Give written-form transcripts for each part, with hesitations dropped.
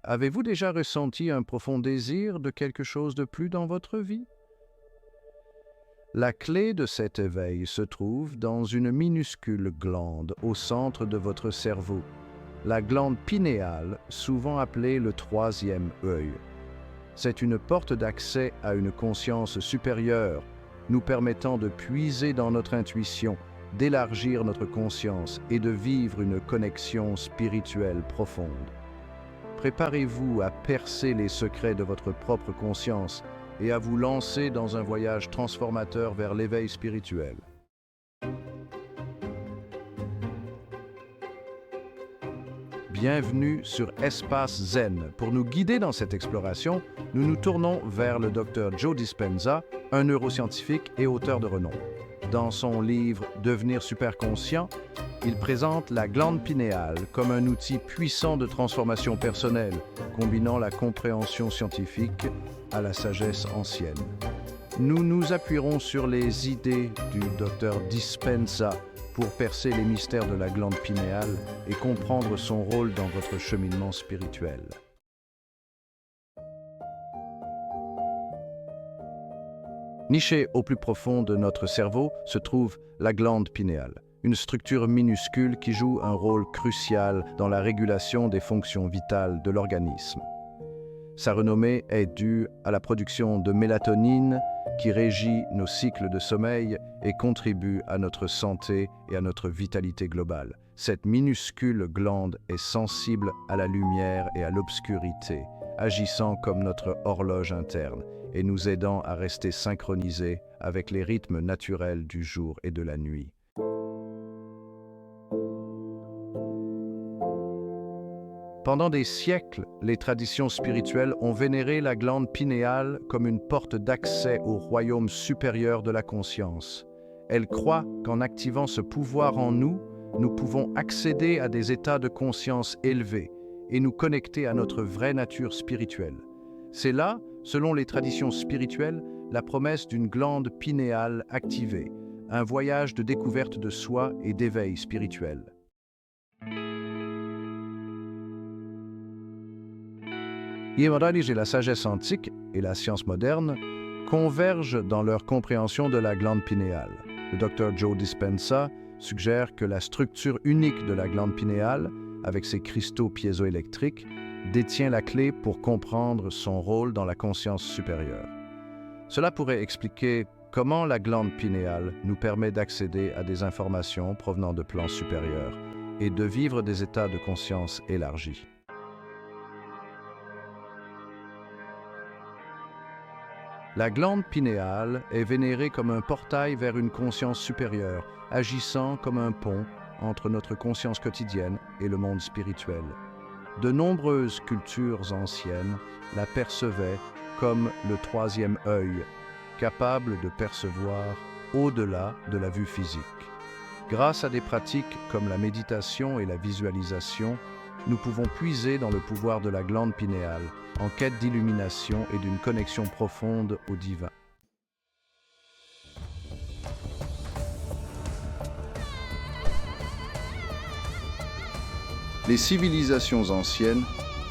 Avez-vous déjà ressenti un profond désir de quelque chose de plus dans votre vie? La clé de cet éveil se trouve dans une minuscule glande au centre de votre cerveau, la glande pinéale, souvent appelée le troisième œil. C'est une porte d'accès à une conscience supérieure, nous permettant de puiser dans notre intuition, d'élargir notre conscience et de vivre une connexion spirituelle profonde. Préparez-vous à percer les secrets de votre propre conscience et à vous lancer dans un voyage transformateur vers l'éveil spirituel. Bienvenue sur Espace Zen. Pour nous guider dans cette exploration, nous nous tournons vers le Dr Joe Dispenza, un neuroscientifique et auteur de renom. Dans son livre Devenir superconscient, il présente la glande pinéale comme un outil puissant de transformation personnelle, combinant la compréhension scientifique à la sagesse ancienne. Nous nous appuierons sur les idées du Dr Dispenza pour percer les mystères de la glande pinéale et comprendre son rôle dans votre cheminement spirituel. Nichée au plus profond de notre cerveau se trouve la glande pinéale, une structure minuscule qui joue un rôle crucial dans la régulation des fonctions vitales de l'organisme. Sa renommée est due à la production de mélatonine qui régit nos cycles de sommeil et contribue à notre santé et à notre vitalité globale. Cette minuscule glande est sensible à la lumière et à l'obscurité, agissant comme notre horloge interne et nous aidant à rester synchronisés avec les rythmes naturels du jour et de la nuit. Pendant des siècles, les traditions spirituelles ont vénéré la glande pinéale comme une porte d'accès au royaume supérieur de la conscience. Elles croient qu'en activant ce pouvoir en nous, nous pouvons accéder à des états de conscience élevés et nous connecter à notre vraie nature spirituelle. C'est là, selon les traditions spirituelles, la promesse d'une glande pinéale activée, un voyage de découverte de soi et d'éveil spirituel. Yemadalish et la sagesse antique et la science moderne convergent dans leur compréhension de la glande pinéale. Le Dr Joe Dispenza suggère que la structure unique de la glande pinéale, avec ses cristaux piézoélectriques, détient la clé pour comprendre son rôle dans la conscience supérieure. Cela pourrait expliquer comment la glande pinéale nous permet d'accéder à des informations provenant de plans supérieurs et de vivre des états de conscience élargis. La glande pinéale est vénérée comme un portail vers une conscience supérieure, agissant comme un pont entre notre conscience quotidienne et le monde spirituel. De nombreuses cultures anciennes la percevaient comme le troisième œil, capable de percevoir au-delà de la vue physique. Grâce à des pratiques comme la méditation et la visualisation, nous pouvons puiser dans le pouvoir de la glande pinéale en quête d'illumination et d'une connexion profonde au divin. Les civilisations anciennes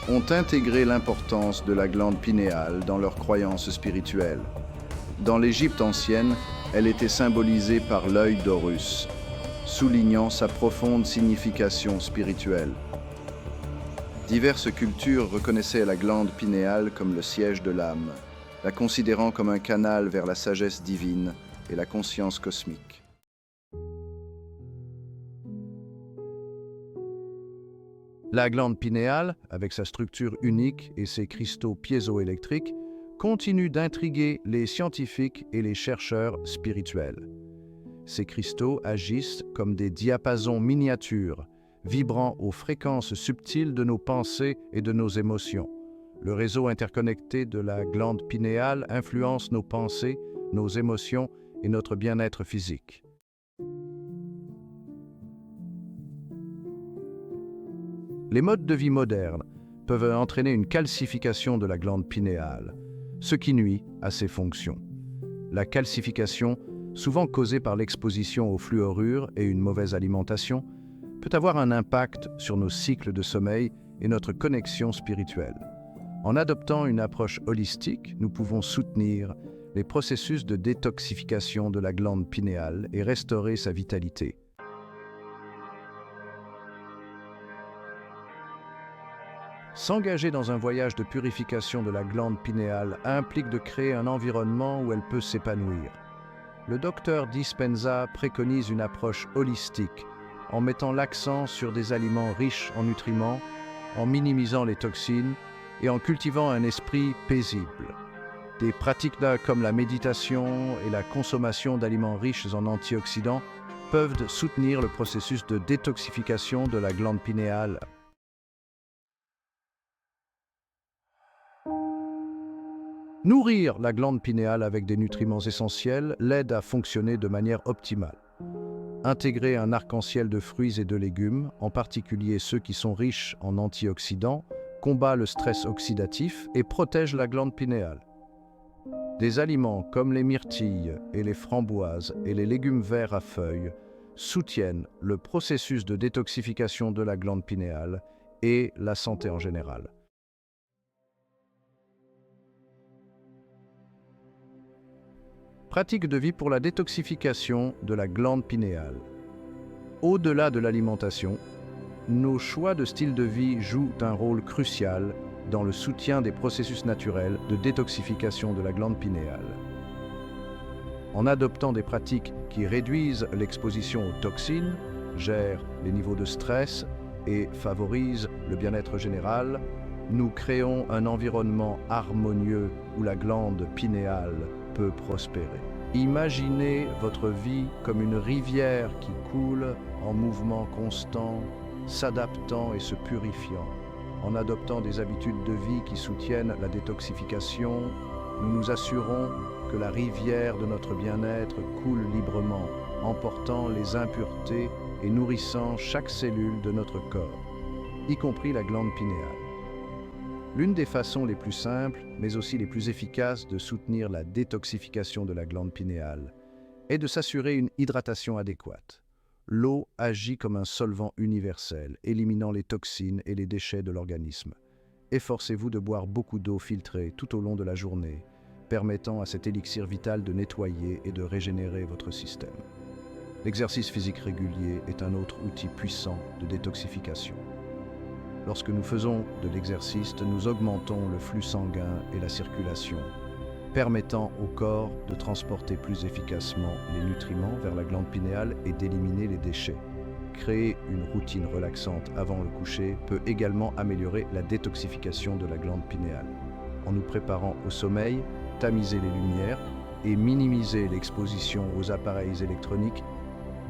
ont intégré l'importance de la glande pinéale dans leurs croyances spirituelles. Dans l'Égypte ancienne, elle était symbolisée par l'œil d'Horus, soulignant sa profonde signification spirituelle. Diverses cultures reconnaissaient la glande pinéale comme le siège de l'âme, la considérant comme un canal vers la sagesse divine et la conscience cosmique. La glande pinéale, avec sa structure unique et ses cristaux piézoélectriques, continue d'intriguer les scientifiques et les chercheurs spirituels. Ces cristaux agissent comme des diapasons miniatures, vibrant aux fréquences subtiles de nos pensées et de nos émotions. Le réseau interconnecté de la glande pinéale influence nos pensées, nos émotions et notre bien-être physique. Les modes de vie modernes peuvent entraîner une calcification de la glande pinéale, ce qui nuit à ses fonctions. La calcification, souvent causée par l'exposition aux fluorures et une mauvaise alimentation, peut avoir un impact sur nos cycles de sommeil et notre connexion spirituelle. En adoptant une approche holistique, nous pouvons soutenir les processus de détoxification de la glande pinéale et restaurer sa vitalité. S'engager dans un voyage de purification de la glande pinéale implique de créer un environnement où elle peut s'épanouir. Le docteur Dispenza préconise une approche holistique en mettant l'accent sur des aliments riches en nutriments, en minimisant les toxines et en cultivant un esprit paisible. Des pratiques comme la méditation et la consommation d'aliments riches en antioxydants peuvent soutenir le processus de détoxification de la glande pinéale. Nourrir la glande pinéale avec des nutriments essentiels l'aide à fonctionner de manière optimale. Intégrer un arc-en-ciel de fruits et de légumes, en particulier ceux qui sont riches en antioxydants, combat le stress oxydatif et protège la glande pinéale. Des aliments comme les myrtilles et les framboises et les légumes verts à feuilles soutiennent le processus de détoxification de la glande pinéale et la santé en général. Pratique de vie pour la détoxification de la glande pinéale. Au-delà de l'alimentation, nos choix de style de vie jouent un rôle crucial dans le soutien des processus naturels de détoxification de la glande pinéale. En adoptant des pratiques qui réduisent l'exposition aux toxines, gèrent les niveaux de stress et favorisent le bien-être général, nous créons un environnement harmonieux où la glande pinéale peut prospérer. Imaginez votre vie comme une rivière qui coule en mouvement constant, s'adaptant et se purifiant. En adoptant des habitudes de vie qui soutiennent la détoxification, nous nous assurons que la rivière de notre bien-être coule librement, emportant les impuretés et nourrissant chaque cellule de notre corps, y compris la glande pinéale. L'une des façons les plus simples, mais aussi les plus efficaces de soutenir la détoxification de la glande pinéale est de s'assurer une hydratation adéquate. L'eau agit comme un solvant universel, éliminant les toxines et les déchets de l'organisme. Efforcez-vous de boire beaucoup d'eau filtrée tout au long de la journée, permettant à cet élixir vital de nettoyer et de régénérer votre système. L'exercice physique régulier est un autre outil puissant de détoxification. Lorsque nous faisons de l'exercice, nous augmentons le flux sanguin et la circulation, permettant au corps de transporter plus efficacement les nutriments vers la glande pinéale et d'éliminer les déchets. Créer une routine relaxante avant le coucher peut également améliorer la détoxification de la glande pinéale. En nous préparant au sommeil, tamiser les lumières et minimiser l'exposition aux appareils électroniques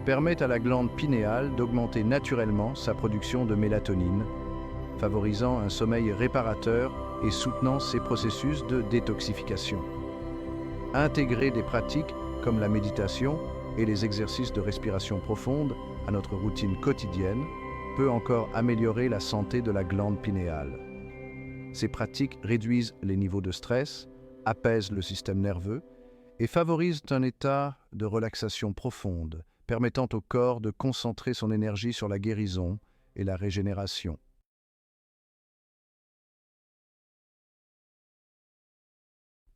permettent à la glande pinéale d'augmenter naturellement sa production de mélatonine, favorisant un sommeil réparateur et soutenant ces processus de détoxification. Intégrer des pratiques comme la méditation et les exercices de respiration profonde à notre routine quotidienne peut encore améliorer la santé de la glande pinéale. Ces pratiques réduisent les niveaux de stress, apaisent le système nerveux et favorisent un état de relaxation profonde, permettant au corps de concentrer son énergie sur la guérison et la régénération.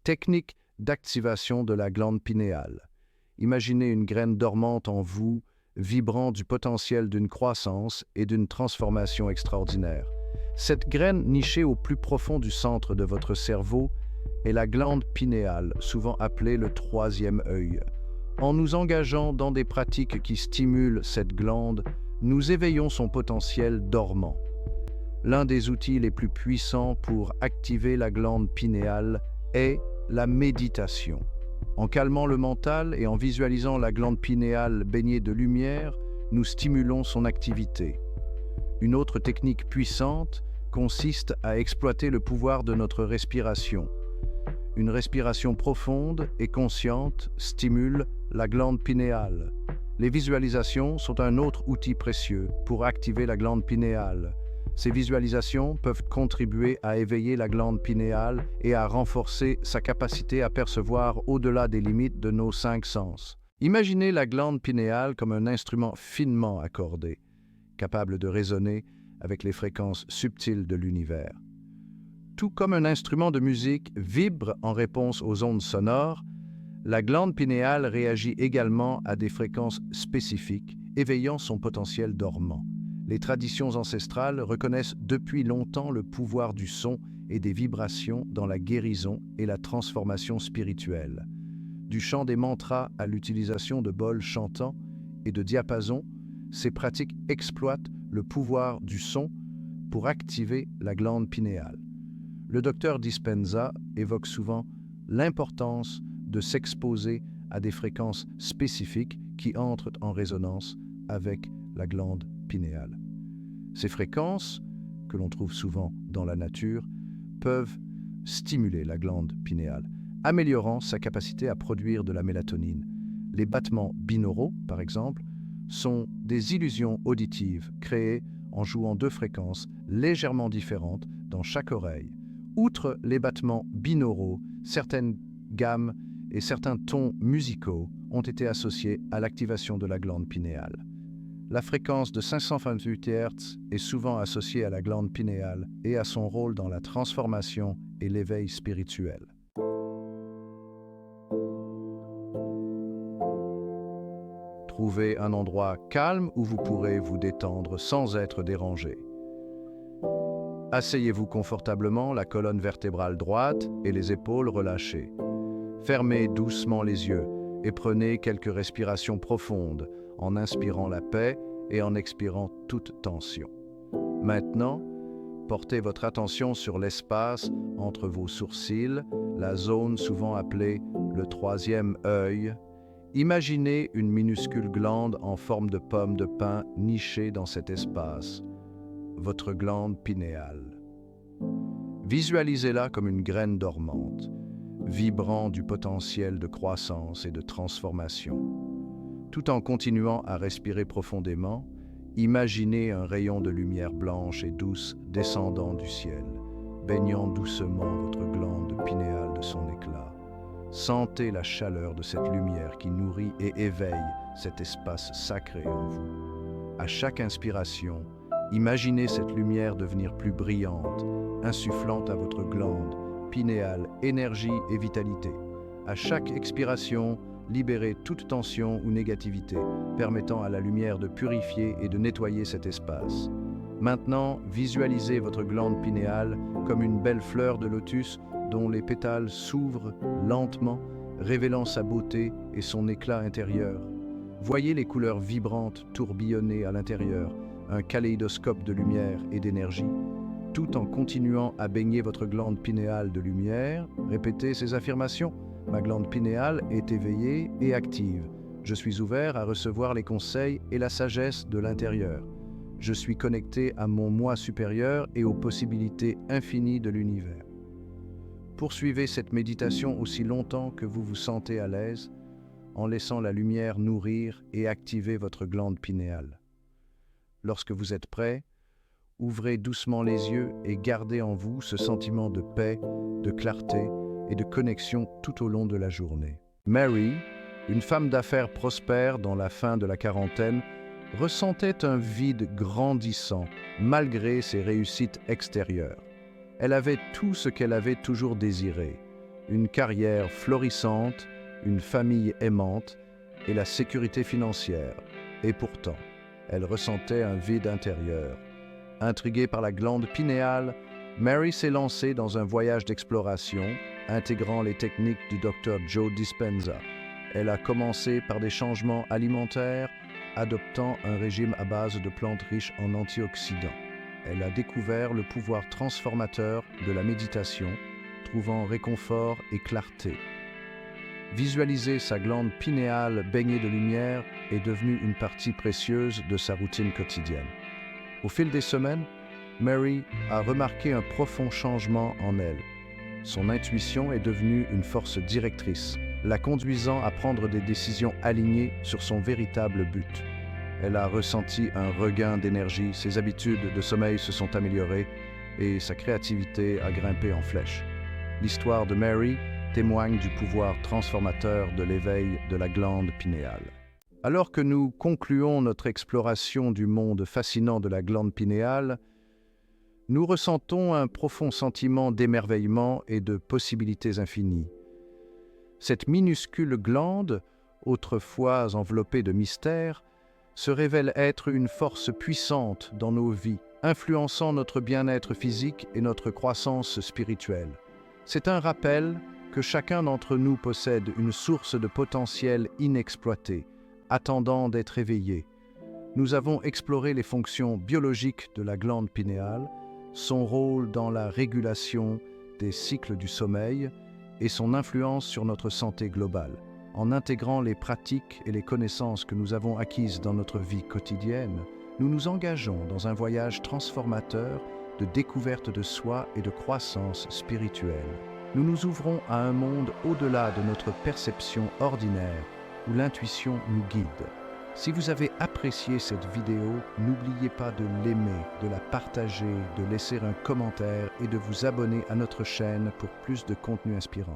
Technique d'activation de la glande pinéale. Imaginez une graine dormante en vous, vibrant du potentiel d'une croissance et d'une transformation extraordinaire. Cette graine nichée au plus profond du centre de votre cerveau est la glande pinéale, souvent appelée le troisième œil. En nous engageant dans des pratiques qui stimulent cette glande, nous éveillons son potentiel dormant. L'un des outils les plus puissants pour activer la glande pinéale est la méditation. En calmant le mental et en visualisant la glande pinéale baignée de lumière, nous stimulons son activité. Une autre technique puissante consiste à exploiter le pouvoir de notre respiration. Une respiration profonde et consciente stimule la glande pinéale. Les visualisations sont un autre outil précieux pour activer la glande pinéale. Ces visualisations peuvent contribuer à éveiller la glande pinéale et à renforcer sa capacité à percevoir au-delà des limites de nos 5 sens. Imaginez la glande pinéale comme un instrument finement accordé, capable de résonner avec les fréquences subtiles de l'univers. Tout comme un instrument de musique vibre en réponse aux ondes sonores, la glande pinéale réagit également à des fréquences spécifiques, éveillant son potentiel dormant. Les traditions ancestrales reconnaissent depuis longtemps le pouvoir du son et des vibrations dans la guérison et la transformation spirituelle. Du chant des mantras à l'utilisation de bols chantants et de diapasons, ces pratiques exploitent le pouvoir du son pour activer la glande pinéale. Le docteur Dispenza évoque souvent l'importance de s'exposer à des fréquences spécifiques qui entrent en résonance avec la glande pinéale. Ces fréquences, que l'on trouve souvent dans la nature, peuvent stimuler la glande pinéale, améliorant sa capacité à produire de la mélatonine. Les battements binauraux, par exemple, sont des illusions auditives créées en jouant deux fréquences légèrement différentes dans chaque oreille. Outre les battements binauraux, certaines gammes et certains tons musicaux ont été associés à l'activation de la glande pinéale. La fréquence de 528 Hz est souvent associée à la glande pinéale et à son rôle dans la transformation et l'éveil spirituel. Trouvez un endroit calme où vous pourrez vous détendre sans être dérangé. Asseyez-vous confortablement, la colonne vertébrale droite et les épaules relâchées. Fermez doucement les yeux et prenez quelques respirations profondes en inspirant la paix et en expirant toute tension. Maintenant, portez votre attention sur l'espace entre vos sourcils, la zone souvent appelée le troisième œil. Imaginez une minuscule glande en forme de pomme de pin nichée dans cet espace, votre glande pinéale. Visualisez-la comme une graine dormante, vibrant du potentiel de croissance et de transformation. Tout en continuant à respirer profondément, imaginez un rayon de lumière blanche et douce descendant du ciel, baignant doucement votre glande pinéale de son éclat. Sentez la chaleur de cette lumière qui nourrit et éveille cet espace sacré en vous. À chaque inspiration, imaginez cette lumière devenir plus brillante, insufflant à votre glande pinéale énergie et vitalité. À chaque expiration, libérez toute tension ou négativité, permettant à la lumière de purifier et de nettoyer cet espace. Maintenant, visualisez votre glande pinéale comme une belle fleur de lotus dont les pétales s'ouvrent lentement, révélant sa beauté et son éclat intérieur. Voyez les couleurs vibrantes tourbillonner à l'intérieur, un kaléidoscope de lumière et d'énergie. Tout en continuant à baigner votre glande pinéale de lumière, répétez ces affirmations. Ma glande pinéale est éveillée et active. Je suis ouvert à recevoir les conseils et la sagesse de l'intérieur. Je suis connecté à mon moi supérieur et aux possibilités infinies de l'univers. Poursuivez cette méditation aussi longtemps que vous vous sentez à l'aise, en laissant la lumière nourrir et activer votre glande pinéale. Lorsque vous êtes prêt, ouvrez doucement les yeux et gardez en vous ce sentiment de paix, de clarté et de connexion tout au long de la journée. Mary, une femme d'affaires prospère dans la fin de la quarantaine, ressentait un vide grandissant malgré ses réussites extérieures. Elle avait tout ce qu'elle avait toujours désiré, une carrière florissante, une famille aimante et la sécurité financière. Et pourtant, elle ressentait un vide intérieur. Intriguée par la glande pinéale, Mary s'est lancée dans un voyage d'exploration, intégrant les techniques du Dr Joe Dispenza. Elle a commencé par des changements alimentaires, adoptant un régime à base de plantes riches en antioxydants. Elle a découvert le pouvoir transformateur de la méditation, trouvant réconfort et clarté. Visualiser sa glande pinéale baignée de lumière est devenue une partie précieuse de sa routine quotidienne. Au fil des semaines, Mary a remarqué un profond changement en elle. Son intuition est devenue une force directrice, la conduisant à prendre des décisions alignées sur son véritable but. Elle a ressenti un regain d'énergie, ses habitudes de sommeil se sont améliorées et sa créativité a grimpé en flèche. L'histoire de Mary témoigne du pouvoir transformateur de l'éveil de la glande pinéale. Alors que nous concluons notre exploration du monde fascinant de la glande pinéale, nous ressentons un profond sentiment d'émerveillement et de possibilités infinies. Cette minuscule glande, autrefois enveloppée de mystères, se révèle être une force puissante dans nos vies, influençant notre bien-être physique et notre croissance spirituelle. C'est un rappel que chacun d'entre nous possède une source de potentiel inexploité, attendant d'être éveillée. Nous avons exploré les fonctions biologiques de la glande pinéale, son rôle dans la régulation des cycles du sommeil et son influence sur notre santé globale. En intégrant les pratiques et les connaissances que nous avons acquises dans notre vie quotidienne, nous nous engageons dans un voyage transformateur de découverte de soi et de croissance spirituelle. Nous nous ouvrons à un monde au-delà de notre perception ordinaire, où l'intuition nous guide. Si vous avez apprécié cette vidéo, n'oubliez pas de l'aimer, de la partager, de laisser un commentaire et de vous abonner à notre chaîne pour plus de contenu inspirant.